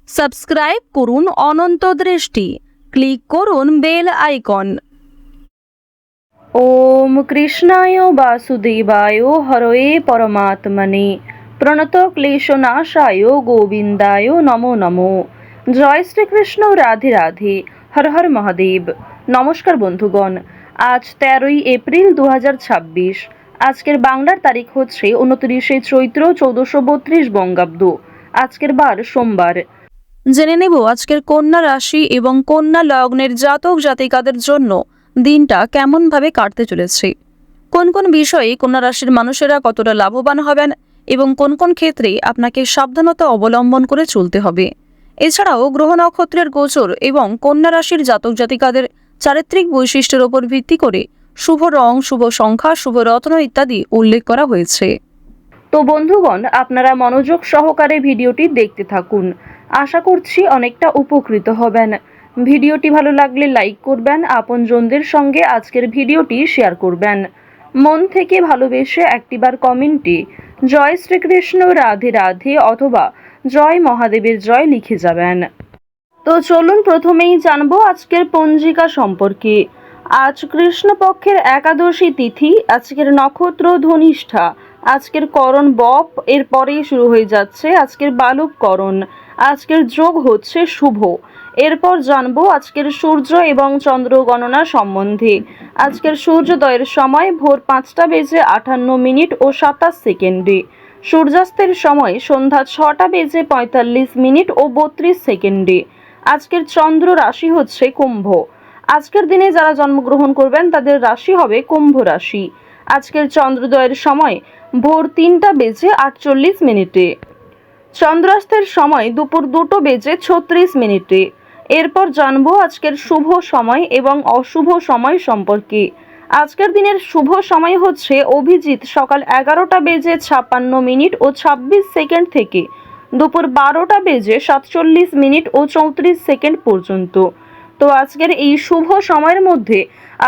Subscribe করুন অনন্ত দৃষ্টি, click করুন বেল আইকন। ওম কৃষ্ণায় বাসুদেবায় হরয়ে পরমাত্মনে প্রণত ক্লেশনাশায় গোবিন্দায় নমো নমো। জয় শ্রীকৃষ্ণ, রাধে রাধে, হর হর মহাদেব। নমস্কার বন্ধুগণ, আজ 13ই এপ্রিল 2026। আজকের বাংলার তারিখ হচ্ছে 29শে চৈত্র 1432 বঙ্গাব্দ। আজকের বার সোমবার। জেনে নেব আজকের কন্যা রাশি এবং কন্যা লগ্নের জাতক জাতিকাদের জন্য দিনটা কেমনভাবে কাটতে চলেছে, কোন কোন বিষয়ে কন্যা রাশির মানুষেরা কতটা লাভবান হবেন এবং কোন কোন ক্ষেত্রে আপনাকে সাবধানতা অবলম্বন করে চলতে হবে। এছাড়াও গ্রহ নক্ষত্রের গোচর এবং কন্যা রাশির জাতক জাতিকাদের চারিত্রিক বৈশিষ্ট্যের উপর ভিত্তি করে শুভ রং, শুভ সংখ্যা, শুভ রত্ন ইত্যাদি উল্লেখ করা হয়েছে। তো বন্ধুগণ, আপনারা মনোযোগ সহকারে ভিডিওটি দেখতে থাকুন। আশা করছি অনেকটা উপকৃত হবেন। ভিডিওটি ভালো লাগলে লাইক করবেন, আপনজনদের সঙ্গে আজকের ভিডিওটি শেয়ার করবেন। মন থেকে ভালোবেসে একটিবার কমেন্টে জয় শ্রীকৃষ্ণ, রাধে রাধে অথবা জয় মহাদেবের জয় লিখে যাবেন। তো চলুন প্রথমেই জানবো আজকের পঞ্জিকা সম্পর্কে। আজ কৃষ্ণপক্ষের একাদশী তিথি, আজকের নক্ষত্র ধনিষ্ঠা, আজকের করণ বপ, এরপরেই শুরু হয়ে যাচ্ছে আজকের বালক করণ, আজকের যোগ হচ্ছে শুভ। এরপর জানবো আজকের সূর্য এবং চন্দ্র গণনা সম্বন্ধে। আজকের সূর্যোদয়ের সময় ভোর 5টা বেজে 58 মিনিট ও 27 সেকেন্ডে, সূর্যাস্তের সময় সন্ধ্যা 6টা বেজে 45 মিনিট ও 32 সেকেন্ডে। আজকের চন্দ্র রাশি হচ্ছে কুম্ভ। আজকের দিনে যারা জন্মগ্রহণ করবেন তাদের রাশি হবে কুম্ভ রাশি। আজকের চন্দ্রোদয়ের সময় ভোর 3টা বেজে 48 মিনিটে, চন্দ্রাস্তের সময় দুপুর 2টো বেজে 36 মিনিটে। এরপর জানবো আজকের শুভ সময় এবং অশুভ সময় সম্পর্কে। আজকের দিনের শুভ সময় হচ্ছে অভিজিৎ সকাল 11টা বেজে 56 মিনিট ও 26 সেকেন্ড থেকে দুপুর 12টা বেজে 47 মিনিট ও 34 সেকেন্ড পর্যন্ত। তো আজকের এই শুভ সময়ের মধ্যে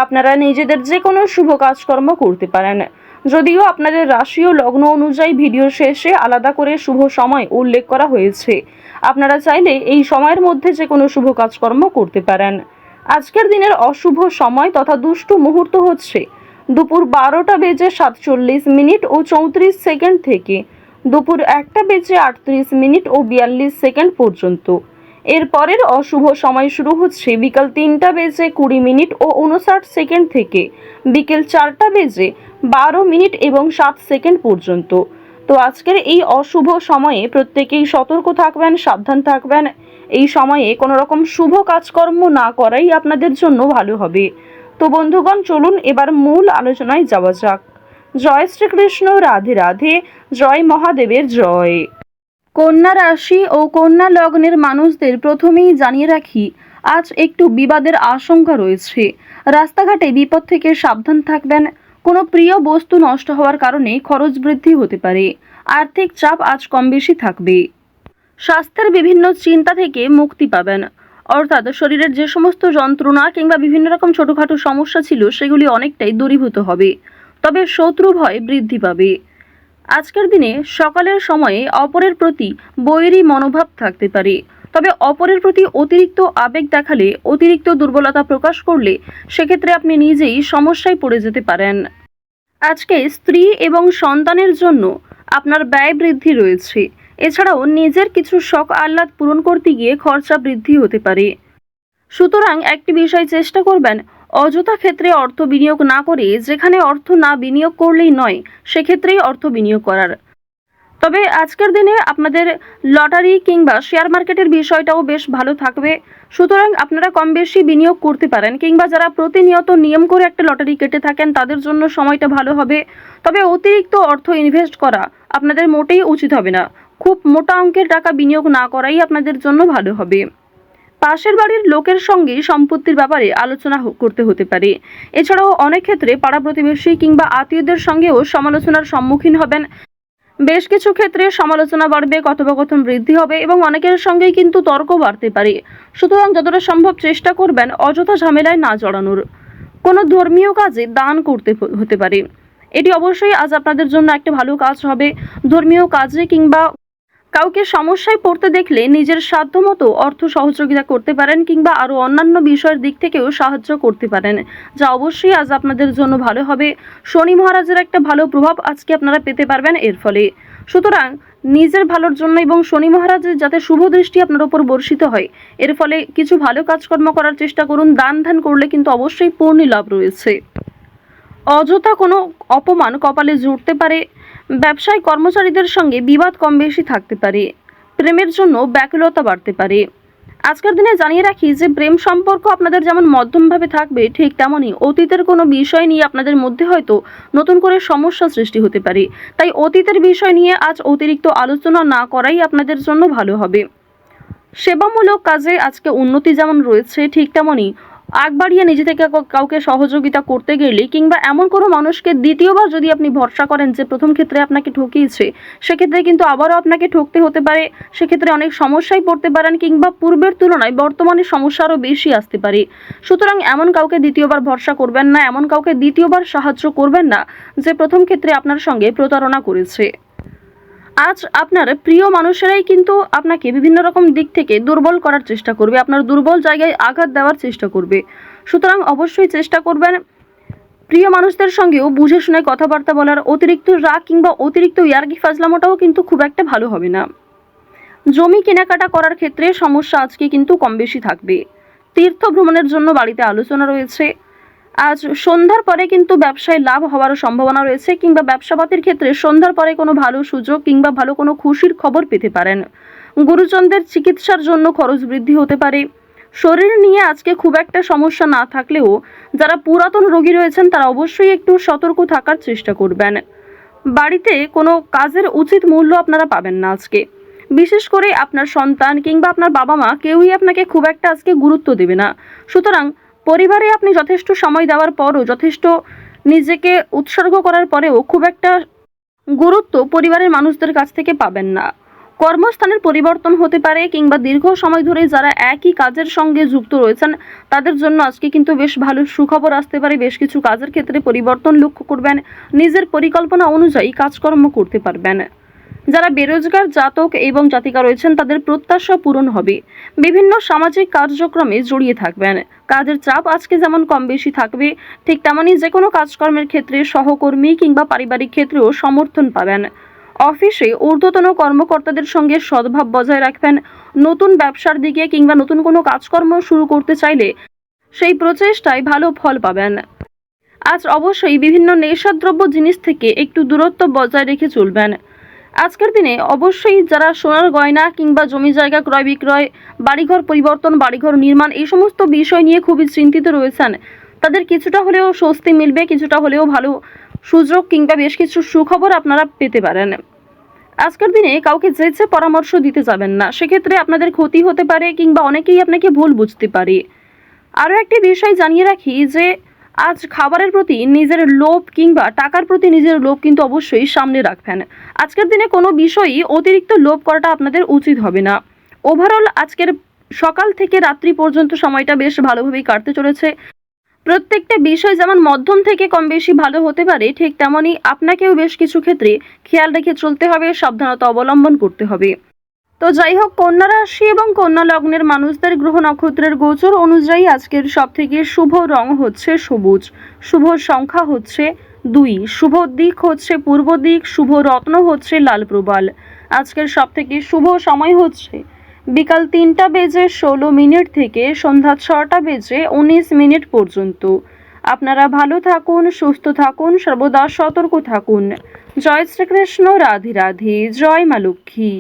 আপনারা নিজেদের যে কোনো শুভ কাজকর্ম করতে পারেন। যদিও আপনাদের রাশি ও লগ্ন অনুযায়ী ভিডিও শেষে আলাদা করে শুভ সময় উল্লেখ করা হয়েছে, আপনারা চাইলে এই সময়ের মধ্যে যে কোনো শুভ কাজকর্ম করতে পারেন। আজকের দিনের অশুভ সময় তথা দুষ্টু মুহূর্ত হচ্ছে দুপুর 12টা বেজে 47 মিনিট ও 34 সেকেন্ড থেকে দুপুর 1টা বেজে 38 মিনিট ও 42 সেকেন্ড পর্যন্ত। এরপরের অশুভ সময় শুরু হচ্ছে বিকাল 3টা বেজে 20 মিনিট ও 59 সেকেন্ড থেকে বিকেল 4টা বেজে 12 মিনিট এবং 7 সেকেন্ড পর্যন্ত। তো আজকের এই অশুভ সময়ে প্রত্যেকেই সতর্ক থাকবেন, সাবধান থাকবেন। এই সময়ে কোনো রকম শুভ কাজকর্ম না করাই আপনাদের জন্য ভালো হবে। তো বন্ধুগণ, চলুন এবার মূল আলোচনায় যাওয়া যাক। জয় শ্রীকৃষ্ণ, রাধে রাধে, জয় মহাদেবের জয়। কন্যা রাশি ও কন্যা লগ্নের মানুষদের প্রথমেই জানিয়ে রাখি, আজ একটু বিবাদের আশঙ্কা রয়েছে। রাস্তাঘাটে বিপদ থেকে সাবধান থাকবেন। কোনো প্রিয় বস্তু নষ্ট হওয়ার কারণে খরচ বৃদ্ধি হতে পারে। আর্থিক চাপ আজ কম বেশি থাকবে। স্বাস্থ্যের বিভিন্ন চিন্তা থেকে মুক্তি পাবেন, অর্থাৎ শরীরের যে সমস্ত যন্ত্রণা কিংবা বিভিন্ন রকম ছোটোখাটো সমস্যা ছিল সেগুলি অনেকটাই দূরীভূত হবে। তবে শত্রু ভয় বৃদ্ধি পাবে। আজকের দিনে সকালের সময়ে অপরের প্রতি বৈরী মনোভাব থাকতে পারে, তবে অপরের প্রতি অতিরিক্ত আবেগ দেখালে, অতিরিক্ত দুর্বলতা প্রকাশ করলে সেক্ষেত্রে আপনি নিজেই সমস্যায় পড়ে যেতে পারেন। আজকে স্ত্রী এবং সন্তানের জন্য আপনার ব্যয় বৃদ্ধি রয়েছে। এছাড়াও নিজের কিছু শখ আহ্লাদ পূরণ করতে গিয়ে খরচা বৃদ্ধি হতে পারে। সুতরাং একটি বিষয় চেষ্টা করবেন, অযথা ক্ষেত্রে অর্থ বিনিয়োগ না করে যেখানে অর্থ না বিনিয়োগ করলেই নয় সেক্ষেত্রেই অর্থ বিনিয়োগ করার। তবে আজকের দিনে আপনাদের লটারি কিংবা শেয়ার মার্কেটের বিষয়টাও বেশ ভালো থাকবে। সুতরাং আপনারা কম বেশি বিনিয়োগ করতে পারেন, কিংবা যারা প্রতিনিয়ত নিয়ম করে একটা লটারি কেটে থাকেন তাদের জন্য সময়টা ভালো হবে। তবে অতিরিক্ত অর্থ ইনভেস্ট করা আপনাদের মোটেই উচিত হবে না। খুব মোটা অঙ্কের টাকা বিনিয়োগ না করাই আপনাদের জন্য ভালো হবে। পাশের বাড়ির লোকের সঙ্গে সম্পত্তির ব্যাপারে আলোচনা করতে হতে পারে। এছাড়াও অনেক ক্ষেত্রে পাড়া প্রতিবেশী কিংবা আত্মীয়দের সঙ্গেও সমালোচনার সম্মুখীন হবেন। বেশ কিছু ক্ষেত্রে সমালোচনা বাড়বে, কথোপকথন বৃদ্ধি হবে এবং অনেকের সঙ্গেই কিন্তু তর্ক বাড়তে পারে। সুতরাং যতটা সম্ভব চেষ্টা করবেন অযথা ঝামেলায় না জড়ানোর। কোনো ধর্মীয় কাজে দান করতে হতে পারে। এটি অবশ্যই আজ আপনাদের জন্য একটা ভালো কাজ হবে। ধর্মীয় কাজে কিংবা কাউকে সমস্যায় পড়তে দেখলে নিজের সাধ্যমতো অর্থ সহযোগিতা করতে পারেন কিংবা আরও অন্যান্য বিষয়ের দিক থেকেও সাহায্য করতে পারেন, যা অবশ্যই আজ আপনাদের জন্য ভালো হবে। শনি মহারাজের একটা ভালো প্রভাব আজকে আপনারা পেতে পারবেন এর ফলে। সুতরাং নিজের ভালোর জন্য এবং শনি মহারাজের যাতে শুভ দৃষ্টি আপনার উপর বর্ষিত হয়, এর ফলে কিছু ভালো কাজকর্ম করার চেষ্টা করুন। দান ধ্যান করলে কিন্তু অবশ্যই পূর্ণ লাভ রয়েছে। অযথা কোনো অপমান কপালে জুটতে পারে। ব্যবসায় কর্মচারীদের সঙ্গে বিবাদ কম বেশি থাকতে পারে। প্রেমের জন্য ব্যাকুলতা বাড়তে পারে। আজকের দিনে জানিয়ে রাখি যে প্রেম সম্পর্ক আপনাদের যেমন মধ্যমভাবে থাকবে, ঠিক তেমনই অতীতের কোনো বিষয় নিয়ে আপনাদের মধ্যে হয়তো নতুন করে সমস্যা সৃষ্টি হতে পারে। তাই অতীতের বিষয় নিয়ে আজ অতিরিক্ত আলোচনা না করাই আপনাদের জন্য ভালো হবে। সেবামূলক কাজে আজকে উন্নতি যেমন রয়েছে, ঠিক তেমনই আগ বাড়িয়ে নিজে থেকে কাউকে সহযোগিতা করতে গেলে কিংবা এমন কোনো মানুষকে দ্বিতীয়বার যদি আপনি ভরসা করেন যে প্রথম ক্ষেত্রে আপনাকে ঠকিয়েছে, সেক্ষেত্রে কিন্তু আবারও আপনাকে ঠকতে হতে পারে। সেক্ষেত্রে অনেক সমস্যায় পড়তে পারেন কিংবা পূর্বের তুলনায় বর্তমানে সমস্যা আরও বেশি আসতে পারে। সুতরাং এমন কাউকে দ্বিতীয়বার ভরসা করবেন না, এমন কাউকে দ্বিতীয়বার সাহায্য করবেন না যে প্রথম ক্ষেত্রে আপনার সঙ্গে প্রতারণা করেছে। আজ আপনার প্রিয় মানুষেরাই কিন্তু আপনাকে বিভিন্ন রকম দিক থেকে দুর্বল করার চেষ্টা করবে, আপনার দুর্বল জায়গায় আঘাত দেওয়ার চেষ্টা করবে। সুতরাং অবশ্যই চেষ্টা করবেন প্রিয় মানুষদের সঙ্গেও বুঝে শুনে কথাবার্তা বলার। অতিরিক্ত রাগ কিংবা অতিরিক্ত ইয়ার্কি ফাজলামোটাও কিন্তু খুব একটা ভালো হবে না। জমি কেনাকাটা করার ক্ষেত্রে সমস্যা আজকে কিন্তু কম বেশি থাকবে। তীর্থ ভ্রমণের জন্য বাড়িতে আলোচনা রয়েছে। আজ সন্ধ্যার পরে কিন্তু ব্যবসায় লাভ হওয়ারও সম্ভাবনা রয়েছে কিংবা ব্যবসাপাতির ক্ষেত্রে সন্ধ্যার পরে কোনো ভালো সুযোগ কিংবা ভালো কোনো খুশির খবর পেতে পারেন। গুরুজনদের চিকিৎসার জন্য খরচ বৃদ্ধি হতে পারে। শরীর নিয়ে আজকে খুব একটা সমস্যা না থাকলেও যারা পুরাতন রোগী রয়েছেন তারা অবশ্যই একটু সতর্ক থাকার চেষ্টা করবেন। বাড়িতে কোনো কাজের উচিত মূল্য আপনারা পাবেন না আজকে। বিশেষ করে আপনার সন্তান কিংবা আপনার বাবা মা কেউই আপনাকে খুব একটা আজকে গুরুত্ব দেবে না। সুতরাং পরিবারে আপনি যথেষ্ট সময় দেওয়ার পরও, যথেষ্ট নিজেকে উৎসর্গ করার পরেও খুব একটা গুরুত্ব পরিবারের মানুষদের কাছ থেকে পাবেন না। কর্মস্থানের পরিবর্তন হতে পারে কিংবা দীর্ঘ সময় ধরে যারা একই কাজের সঙ্গে যুক্ত রয়েছেন তাদের জন্য আজকে কিন্তু বেশ ভালো সুখবর আসতে পারে। বেশ কিছু কাজের ক্ষেত্রে পরিবর্তন লক্ষ্য করবেন। নিজের পরিকল্পনা অনুযায়ী কাজকর্ম করতে পারবেন। যারা বেরোজগার জাতক এবং জাতিকা রয়েছেন তাদের প্রত্যাশা পূরণ হবে। বিভিন্ন সামাজিক কার্যক্রমে জড়িয়ে থাকবেন। কাজের চাপ আজকে যেমন কম বেশি থাকবে, ঠিক তেমনই যে কোনো কাজকর্মের ক্ষেত্রে সহকর্মী কিংবা পারিবারিক ক্ষেত্রেও সমর্থন পাবেন। অফিসে ঊর্ধ্বতন কর্মকর্তাদের সঙ্গে সদ্ভাব বজায় রাখবেন। নতুন ব্যবসার দিকে কিংবা নতুন কোনো কাজকর্ম শুরু করতে চাইলে সেই প্রচেষ্টায় ভালো ফল পাবেন। আজ অবশ্যই বিভিন্ন নেশাদ্রব্য জিনিস থেকে একটু দূরত্ব বজায় রেখে চলবেন। আজকের দিনে অবশ্যই যারা সোনার গয়না কিংবা জমি জায়গা ক্রয় বিক্রয়, বাড়িঘর পরিবর্তন, বাড়িঘর নির্মাণ এই সমস্ত বিষয় নিয়ে খুবই চিন্তিত রয়েছেন, তাদের কিছুটা হলেও স্বস্তি মিলবে, কিছুটা হলেও ভালো সুযোগ কিংবা বেশ কিছু সুখবর আপনারা পেতে পারেন। আজকের দিনে কাউকে যেচে পরামর্শ দিতে যাবেন না, সেক্ষেত্রে আপনাদের ক্ষতি হতে পারে কিংবা অনেকেই আপনাকে ভুল বুঝতে পারে। আরও একটি বিষয় জানিয়ে রাখি যে আজ খাবারের প্রতি নিজের লোভ কিংবা টাকার প্রতি নিজের লোভ কিন্তু অবশ্যই সামনে রাখবেন। আজকের দিনে কোনো বিষয়ই অতিরিক্ত লোভ করাটা আপনাদের উচিত হবে না। ওভারঅল আজকের সকাল থেকে রাত্রি পর্যন্ত সময়টা বেশ ভালোভাবেই কাটতে চলেছে। প্রত্যেকটা বিষয় যেমন মধ্যম থেকে কম বেশি ভালো হতে পারে, ঠিক তেমনই আপনাকেও বেশ কিছু ক্ষেত্রে খেয়াল রেখে চলতে হবে, সাবধানতা অবলম্বন করতে হবে। তো যাই হোক, কন্যা রাশি এবং কন্যা লগ্নের মানুষদের গ্রহ নক্ষত্রের গোচর অনুযায়ী আজকের সবথেকে শুভ রং হচ্ছে সবুজ, শুভ সংখ্যা হচ্ছে 2, শুভ দিক হচ্ছে পূর্ব দিক, শুভ রত্ন হচ্ছে লাল প্রবাল। আজকের সবথেকে শুভ সময় হচ্ছে বিকাল 3:16 থেকে সন্ধ্যা 6:19 পর্যন্ত। আপনারা ভালো থাকুন, সুস্থ থাকুন, সর্বদা সতর্ক থাকুন। জয় শ্রীকৃষ্ণ, রাধে রাধে, জয় মা লক্ষ্মী।